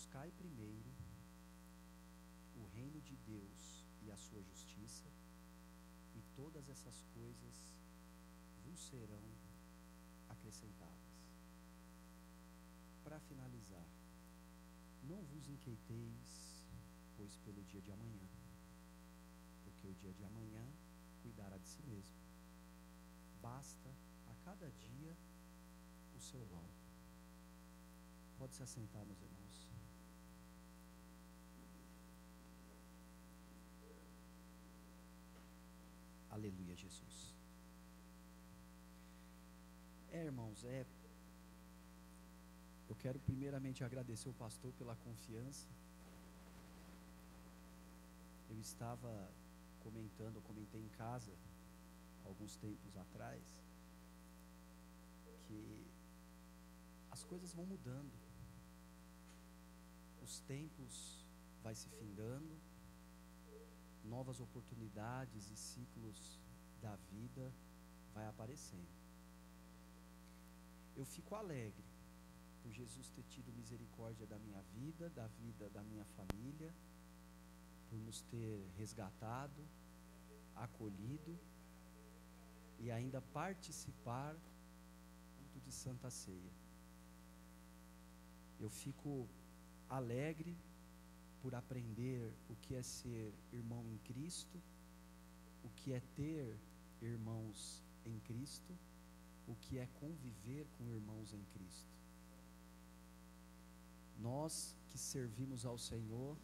buscai primeiro o reino de Deus e a sua justiça, e todas essas coisas vos serão acrescentadas. Para finalizar, não vos inquieteis, pois pelo dia de amanhã, porque o dia de amanhã cuidará de si mesmo. Basta a cada dia o seu mal. Pode se assentar, meus irmãos. Aleluia, Jesus. Irmãos, eu quero primeiramente agradecer o pastor pela confiança. Eu comentei em casa, alguns tempos atrás, que as coisas vão mudando, os tempos vai se findando, novas oportunidades e ciclos da vida vai aparecendo. Eu fico alegre por Jesus ter tido misericórdia da minha vida, da vida da minha família, por nos ter resgatado, acolhido e ainda participar do culto de Santa Ceia. Eu fico alegre por aprender o que é ser irmão em Cristo, o que é ter irmãos em Cristo, o que é conviver com irmãos em Cristo. Nós que servimos ao Senhor,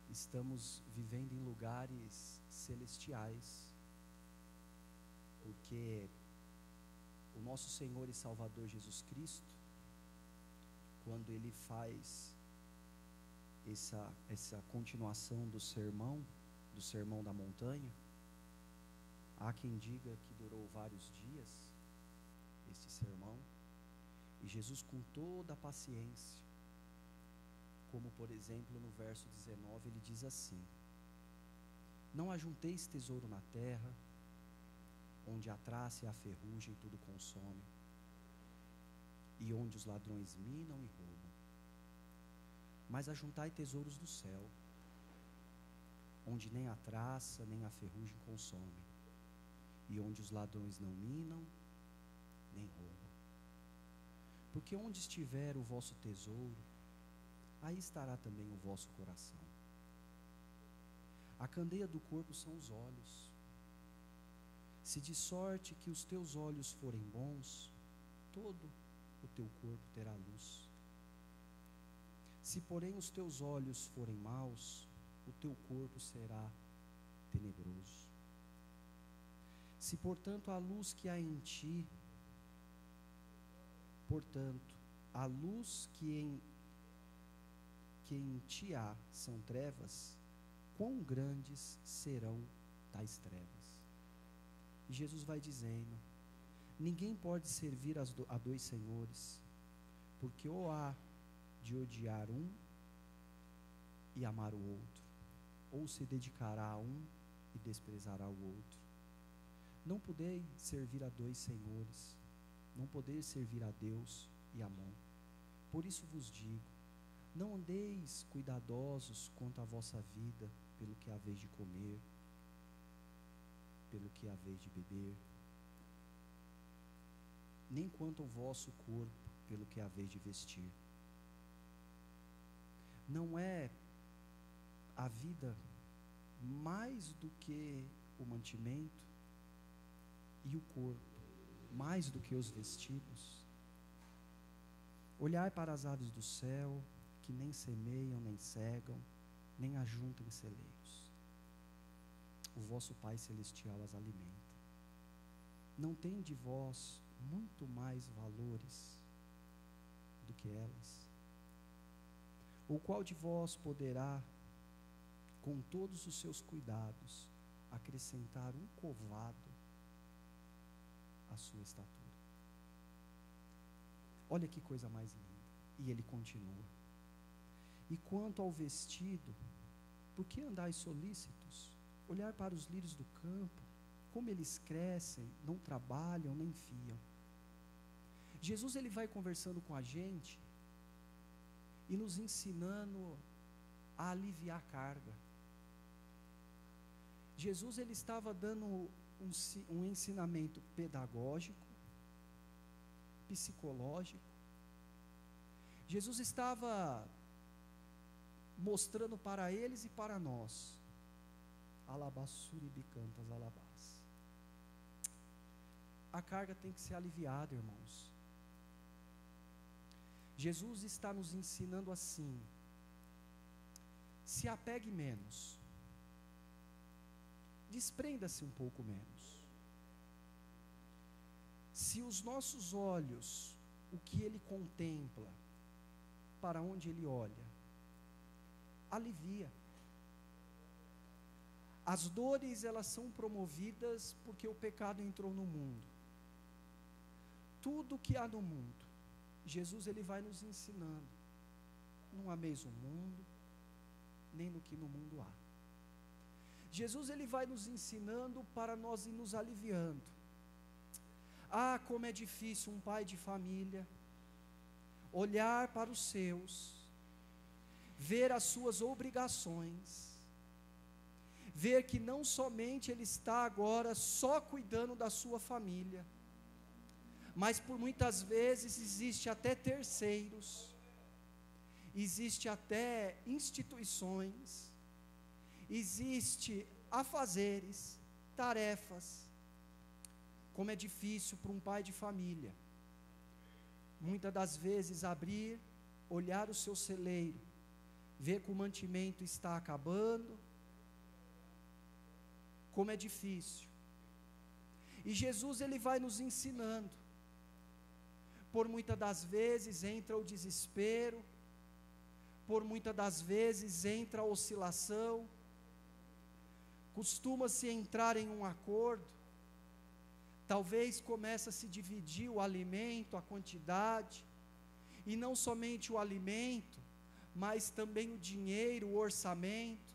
estamos vivendo em lugares celestiais, porque o nosso Senhor e Salvador Jesus Cristo, quando Ele faz essa continuação do sermão da montanha, há quem diga que durou vários dias, este sermão, e Jesus com toda a paciência, como por exemplo no verso 19, ele diz assim: não ajunteis tesouro na terra, onde a traça e a ferrugem tudo consomem, e onde os ladrões minam e roubam, mas ajuntai tesouros do céu, onde nem a traça nem a ferrugem consomem, e onde os ladrões não minam nem roubam. Porque onde estiver o vosso tesouro, aí estará também o vosso coração. A candeia do corpo são os olhos. Se de sorte que os teus olhos forem bons, todo o teu corpo terá luz. Se porém os teus olhos forem maus, o teu corpo será tenebroso. Se portanto a luz que há em ti, a luz que em ti há são trevas, quão grandes serão tais trevas? E Jesus vai dizendo: ninguém pode servir a dois senhores, porque ou há de odiar um e amar o outro, ou se dedicará a um e desprezará o outro. Não podeis servir a dois senhores, não podeis servir a Deus e a Mamon. Por isso vos digo, não andeis cuidadosos quanto à vossa vida, pelo que haveis de comer, pelo que haveis de beber, nem quanto ao vosso corpo, pelo que haveis de vestir. Não é a vida mais do que o mantimento, e o corpo mais do que os vestidos? Olhai para as aves do céu, que nem semeiam, nem cegam, nem ajuntam em celeiros. O vosso Pai Celestial as alimenta. Não tem de vós muito mais valores do que elas? Ou qual de vós poderá, com todos os seus cuidados, acrescentar um covado à sua estatura? Olha que coisa mais linda. E ele continua: e quanto ao vestido, por que andais solícitos? Olhar para os lírios do campo, como eles crescem, não trabalham nem fiam. Jesus, ele vai conversando com a gente, e nos ensinando a aliviar a carga. Jesus, ele estava dando um ensinamento pedagógico, psicológico. Jesus estava mostrando para eles e para nós, alabassuri bicantas alabás. A carga tem que ser aliviada, irmãos. Jesus está nos ensinando assim: se apegue menos, desprenda-se um pouco menos. Se os nossos olhos, o que ele contempla, para onde ele olha, alivia. As dores, elas são promovidas porque o pecado entrou no mundo. Tudo que há no mundo, Jesus, ele vai nos ensinando: não ameis o mundo, nem no que no mundo há. Jesus, ele vai nos ensinando para nós ir nos aliviando. Ah, como é difícil um pai de família olhar para os seus, ver as suas obrigações, ver que não somente ele está agora só cuidando da sua família, mas por muitas vezes existe até terceiros, existe até instituições, existe afazeres, tarefas. Como é difícil para um pai de família, muitas das vezes abrir, olhar o seu celeiro, ver que o mantimento está acabando. Como é difícil. E Jesus, ele vai nos ensinando. Por muitas das vezes entra o desespero, por muitas das vezes entra a oscilação, costuma-se entrar em um acordo, talvez começa a se dividir o alimento, a quantidade, e não somente o alimento, mas também o dinheiro, o orçamento,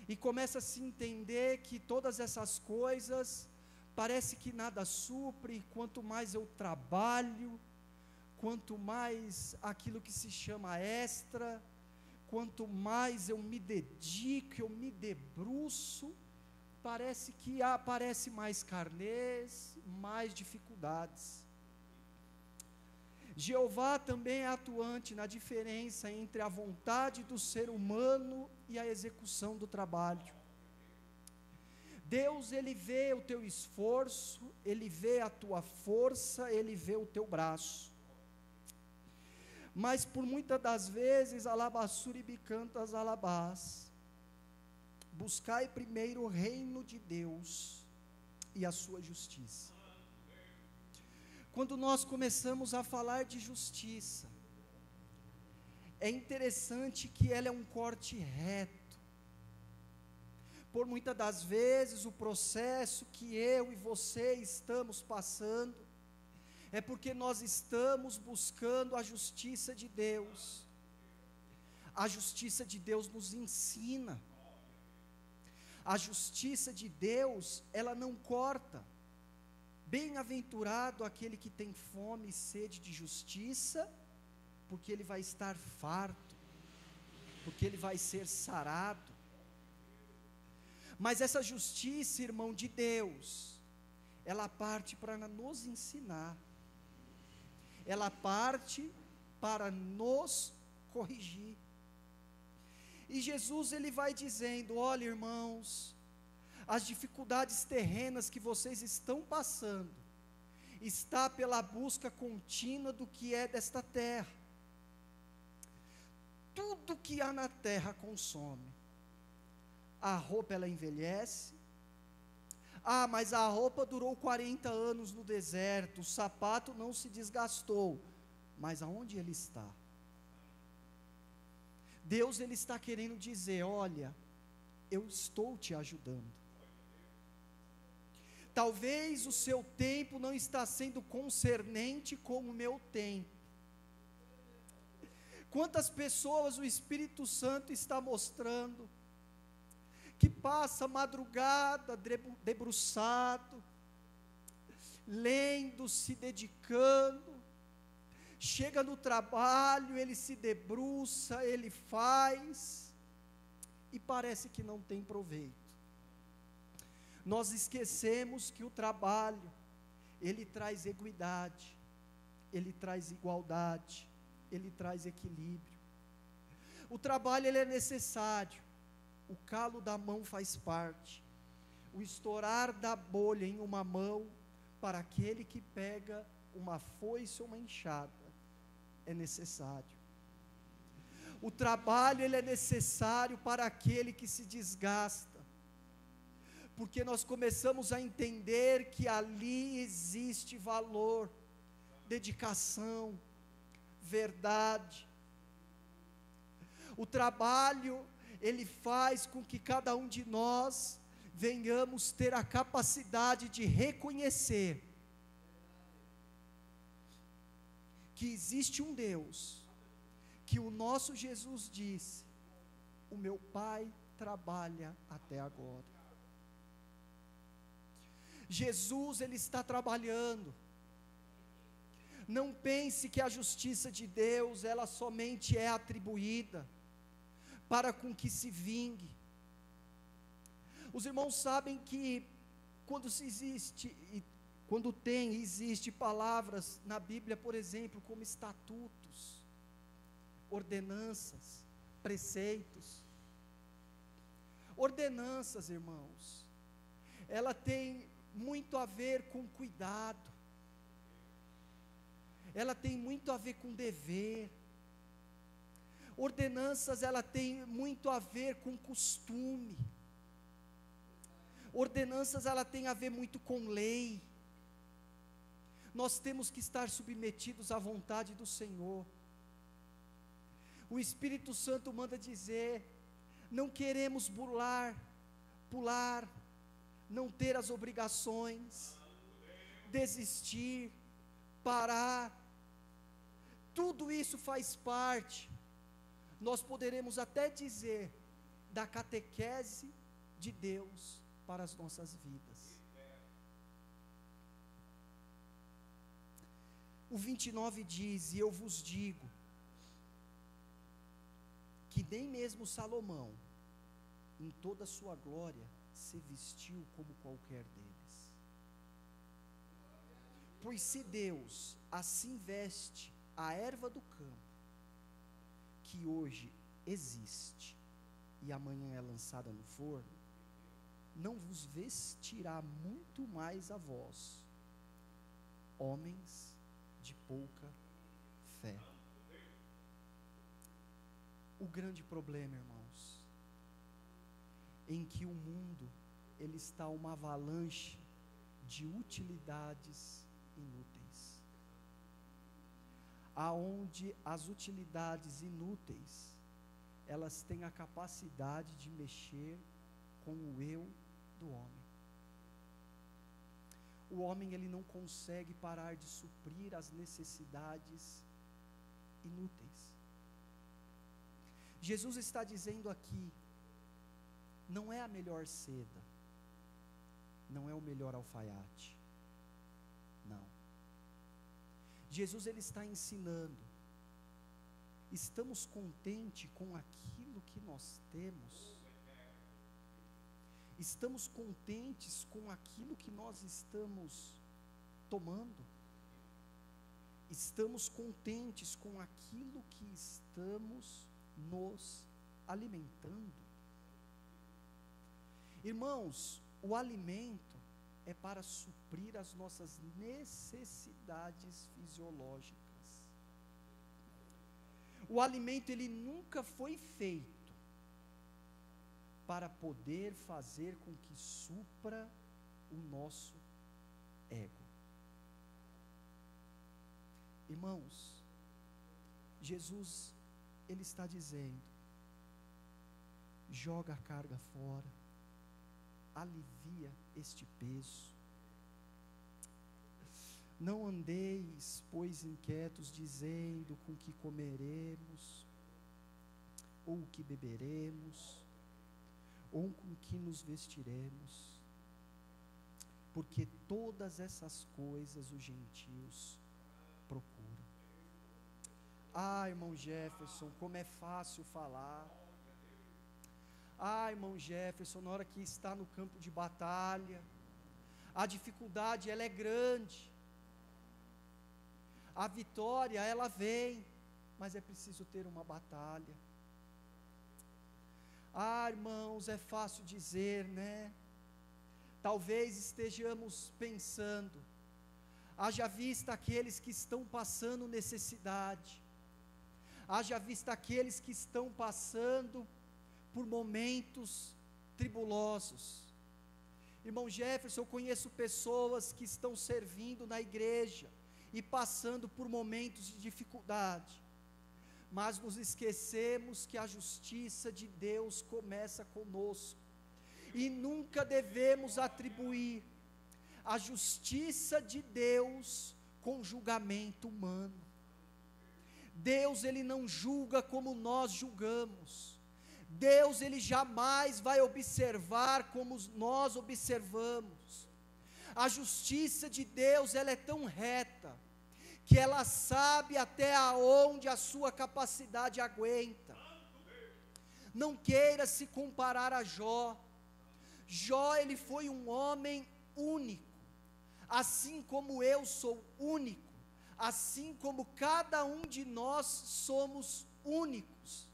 e começa a se entender que todas essas coisas, parece que nada supre. Quanto mais eu trabalho, quanto mais aquilo que se chama extra, quanto mais eu me dedico, eu me debruço, parece que aparece mais carnês, mais dificuldades. Jeová também é atuante na diferença entre a vontade do ser humano e a execução do trabalho. Deus, ele vê o teu esforço, ele vê a tua força, ele vê o teu braço. Mas por muitas das vezes, alabassuri bicantas alabás, buscai primeiro o reino de Deus e a sua justiça. Quando nós começamos a falar de justiça, é interessante que ela é um corte reto. Por muitas das vezes, o processo que eu e você estamos passando, é porque nós estamos buscando a justiça de Deus. A justiça de Deus nos ensina. A justiça de Deus, ela não corta. Bem-aventurado aquele que tem fome e sede de justiça, porque ele vai estar farto, porque ele vai ser sarado. Mas essa justiça, irmão, de Deus, ela parte para nos ensinar, ela parte para nos corrigir. E Jesus, ele vai dizendo: olha, irmãos, as dificuldades terrenas que vocês estão passando, está pela busca contínua do que é desta terra. Tudo que há na terra consome. A roupa, ela envelhece. Ah, mas a roupa durou 40 anos no deserto, o sapato não se desgastou. Mas aonde ele está? Deus, ele está querendo dizer: olha, eu estou te ajudando. Talvez o seu tempo não está sendo concernente como o meu tempo. Quantas pessoas o Espírito Santo está mostrando que passa madrugada debruçado, lendo, se dedicando, Chega no trabalho, ele se debruça, ele faz, e parece que não tem proveito. Nós esquecemos que o trabalho, ele traz equidade, ele traz igualdade, ele traz equilíbrio. O trabalho, ele é necessário, o calo da mão faz parte, o estourar da bolha em uma mão, para aquele que pega uma foice ou uma enxada, é necessário. O trabalho, ele é necessário para aquele que se desgasta, porque nós começamos a entender que ali existe valor, dedicação, verdade. O trabalho, ele faz com que cada um de nós venhamos ter a capacidade de reconhecer que existe um Deus, que o nosso Jesus disse: o meu Pai trabalha até agora. Jesus, ele está trabalhando. Não pense que a justiça de Deus, ela somente é atribuída para com que se vingue. Os irmãos sabem que existe palavras na Bíblia, por exemplo, como estatutos, ordenanças, preceitos. Ordenanças, irmãos, ela tem muito a ver com cuidado, ela tem muito a ver com dever. Ordenanças, ela tem muito a ver com costume. Ordenanças, ela tem a ver muito com lei. Nós temos que estar submetidos à vontade do Senhor. O Espírito Santo manda dizer: não queremos pular, não ter as obrigações, desistir, parar. Tudo isso faz parte, nós poderemos até dizer, da catequese de Deus para as nossas vidas. O 29 diz: e eu vos digo, que nem mesmo Salomão, em toda a sua glória, se vestiu como qualquer deles. Pois se Deus assim veste a erva do campo, que hoje existe e amanhã é lançada no forno, não vos vestirá muito mais a vós, homens de pouca fé. O grande problema, irmãos, em que o mundo, ele está uma avalanche de utilidades inúteis, aonde as utilidades inúteis, elas têm a capacidade de mexer com o eu do homem. O homem, ele não consegue parar de suprir as necessidades inúteis. Jesus está dizendo aqui: não é a melhor seda, não é o melhor alfaiate, não. Jesus, ele está ensinando: estamos contentes com aquilo que nós temos? Estamos contentes com aquilo que nós estamos tomando? Estamos contentes com aquilo que estamos nos alimentando? Irmãos, o alimento é para suprir as nossas necessidades fisiológicas. O alimento, ele nunca foi feito para poder fazer com que supra o nosso ego. Irmãos, Jesus, ele está dizendo: joga a carga fora, alivia este peso. Não andeis, pois, inquietos, dizendo com que comeremos, ou o que beberemos, ou com que nos vestiremos, porque todas essas coisas os gentios procuram. Ah, irmão Jefferson, como é fácil falar. Ah, irmão Jefferson, na hora que está no campo de batalha, a dificuldade ela é grande. A vitória ela vem, mas é preciso ter uma batalha. Ah, irmãos, é fácil dizer, né? Talvez estejamos pensando, haja vista aqueles que estão passando necessidade, haja vista aqueles que estão passando por momentos tribulosos. Irmão Jefferson, eu conheço pessoas que estão servindo na igreja e passando por momentos de dificuldade, mas nos esquecemos que a justiça de Deus começa conosco, e nunca devemos atribuir a justiça de Deus com julgamento humano. Deus ele não julga como nós julgamos. Deus ele jamais vai observar como nós observamos. A justiça de Deus ela é tão reta que ela sabe até aonde a sua capacidade aguenta. Não queira se comparar a Jó. Jó ele foi um homem único, assim como eu sou único, assim como cada um de nós somos únicos.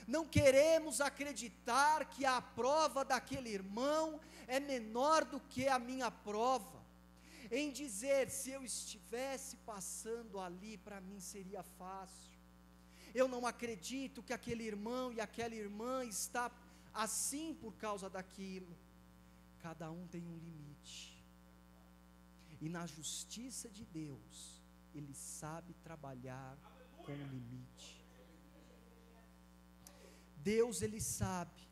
Não queremos acreditar que a prova daquele irmão é menor do que a minha prova, em dizer, se eu estivesse passando ali, para mim seria fácil. Eu não acredito que aquele irmão e aquela irmã está assim por causa daquilo. Cada um tem um limite, e na justiça de Deus, Ele sabe trabalhar com o limite. Deus Ele sabe,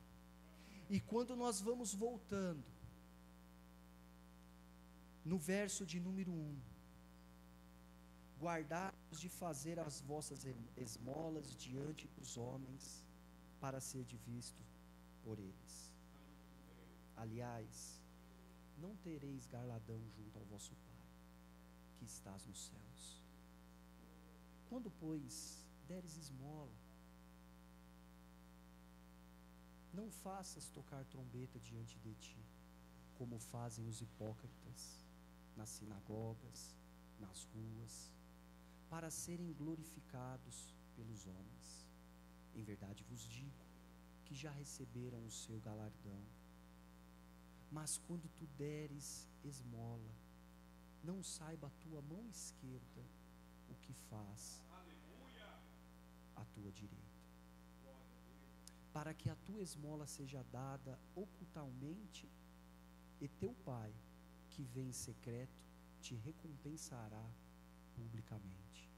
e quando nós vamos voltando, no verso de número 1, guardai-vos de fazer as vossas esmolas diante dos homens, para ser visto por eles. Aliás, não tereis galardão junto ao vosso Pai, que estás nos céus. Quando, pois, deres esmola, não faças tocar trombeta diante de ti, como fazem os hipócritas, nas sinagogas, nas ruas, para serem glorificados pelos homens. Em verdade vos digo, que já receberam o seu galardão. Mas quando tu deres esmola, não saiba a tua mão esquerda o que faz a tua direita, para que a tua esmola seja dada ocultamente, e teu Pai, que vem em secreto, te recompensará publicamente.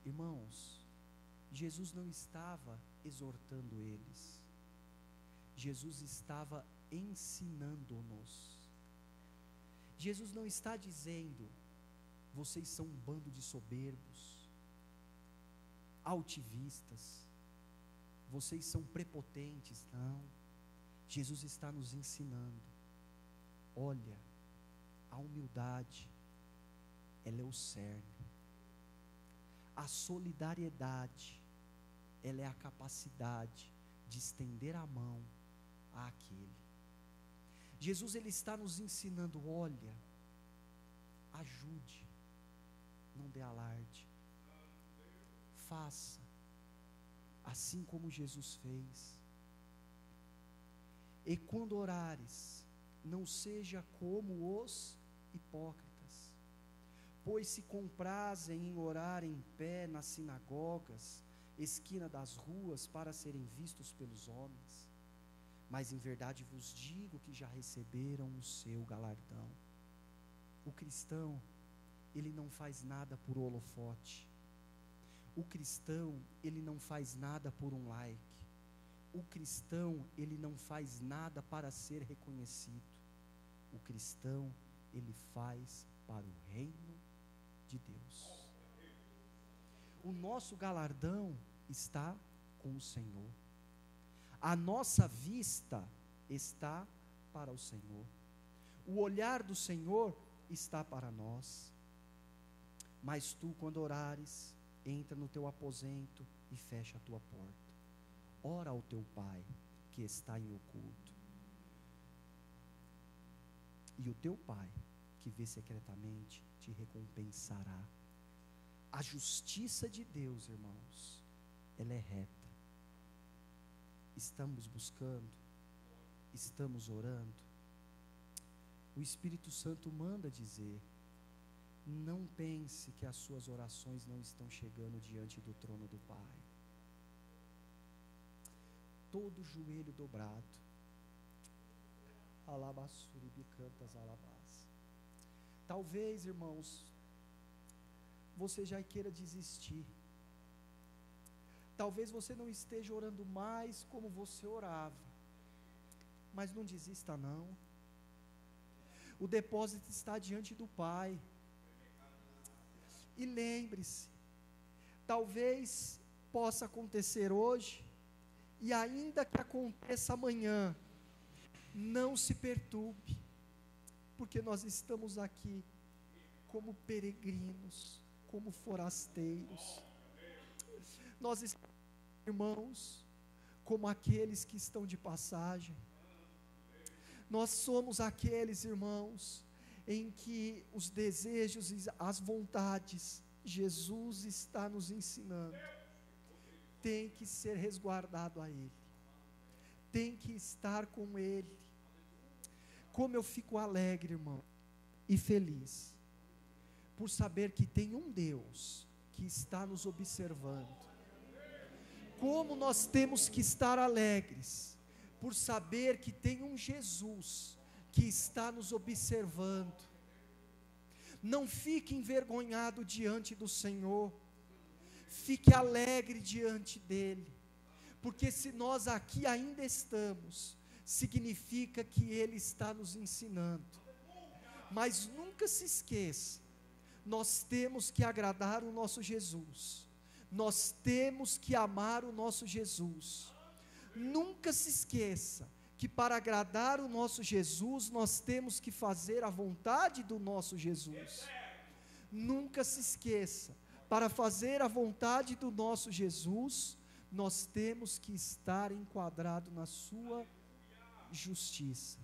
Irmãos, Jesus não estava exortando eles, Jesus estava ensinando-nos. Jesus não está dizendo, vocês são um bando de soberbos, altivistas, vocês são prepotentes. Não, Jesus está nos ensinando, olha, a humildade, ela é o cerne, a solidariedade, ela é a capacidade de estender a mão àquele. Jesus ele está nos ensinando, olha, ajude, não dê alarde, faça, assim como Jesus fez. E quando orares, não seja como os hipócritas, pois se comprazem em orar em pé nas sinagogas, esquina das ruas, para serem vistos pelos homens. Mas em verdade vos digo que já receberam o seu galardão. O cristão, ele não faz nada por holofote. O cristão, ele não faz nada por um like. O cristão, ele não faz nada para ser reconhecido. O cristão, ele faz para o reino de Deus. O nosso galardão está com o Senhor. A nossa vista está para o Senhor. O olhar do Senhor está para nós. Mas tu, quando orares, entra no teu aposento e fecha a tua porta. Ora ao teu Pai que está em oculto. E o teu Pai que vê secretamente te recompensará. A justiça de Deus, irmãos, ela é reta. Estamos buscando, estamos orando. O Espírito Santo manda dizer: não pense que as suas orações não estão chegando diante do trono do Pai. Todo joelho dobrado. Alabassuri bicantas alabás. Talvez, irmãos, você já queira desistir. Talvez você não esteja orando mais como você orava. Mas não desista não. O depósito está diante do Pai. E lembre-se, talvez possa acontecer hoje, e ainda que aconteça amanhã, não se perturbe, porque nós estamos aqui como peregrinos, como forasteiros. Nós estamos, irmãos, como aqueles que estão de passagem. Nós somos aqueles, irmãos, em que os desejos e as vontades, Jesus está nos ensinando, tem que ser resguardado a Ele, tem que estar com Ele. Como eu fico alegre, irmão, e feliz, por saber que tem um Deus que está nos observando. Como nós temos que estar alegres, por saber que tem um Jesus que está nos observando. Não fique envergonhado diante do Senhor, fique alegre diante dEle, porque se nós aqui ainda estamos, significa que Ele está nos ensinando. Mas nunca se esqueça, nós temos que agradar o nosso Jesus, nós temos que amar o nosso Jesus. Nunca se esqueça que para agradar o nosso Jesus, nós temos que fazer a vontade do nosso Jesus. Nunca se esqueça, para fazer a vontade do nosso Jesus, nós temos que estar enquadrado na sua justiça.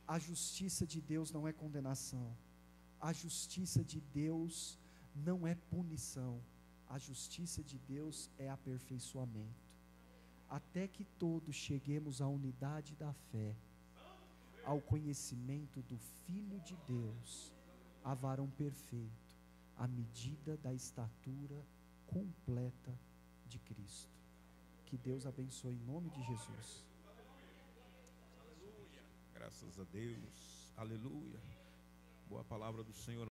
A justiça de Deus não é condenação. A justiça de Deus não é punição. A justiça de Deus é aperfeiçoamento. Até que todos cheguemos à unidade da fé, ao conhecimento do Filho de Deus, a varão perfeito, à medida da estatura completa de Cristo. Que Deus abençoe em nome de Jesus. Aleluia. Graças a Deus. Aleluia. Boa palavra do Senhor.